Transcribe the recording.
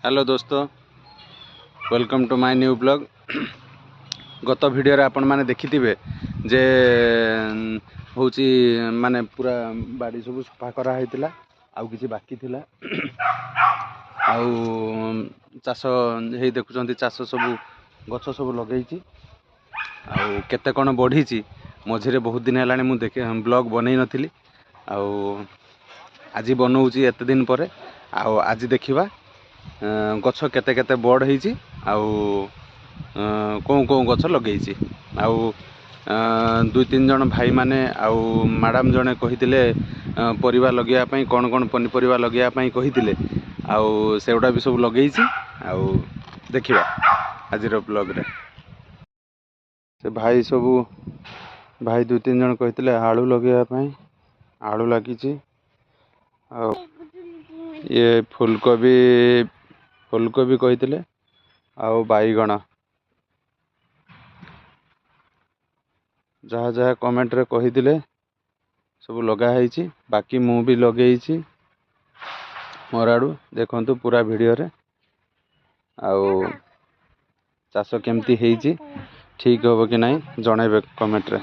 Hello दोस्तों, welcome to my new blog. गत video आपण माने देखिथिबे जे होची माने पूरा बाड़ी सब सफा करा हैतिला, आउ किछि बाकी थिला। आउ चाष हे देखुचंती, चाष सब गछ सब लगेइछि, आउ केते कोन बढ़ीछि। मझिरे बहुत दिन हेलाणी मु देखे ब्लॉग बनै नथिली, आउ आज बनौछि एते दिन परे। आउ आज देखिबा गछ केते केते बड़ ହେଇछि, आउ कों गछ लगेइछि। आउ दुई तीन जन भाई माने आउ मैडम जने कहिथिले परिवा लगेया पई, कोन कोन पनिपरिवा लगेया पई कहिथिले। आउ सेउडा भी सब लगेइछि। आउ देखिबा आजिर ब्लॉग रे से भाई सब भाई दुई तीन जन कहिथिले आलू लगेया पई, आलू लागिछि। आउ ये फुलकोबी कहिथिले, आउ बाईगण जहाँ जहाँ कमेंट रे कहिथिले सब लगा हैछि। बाकी मु भी लगेइछि मोर आडू, देखंतु पूरा वीडियो रे। आउ चाष केमती हैछि, ठीक होबो कि नाही जणाइबे कमेंट रे।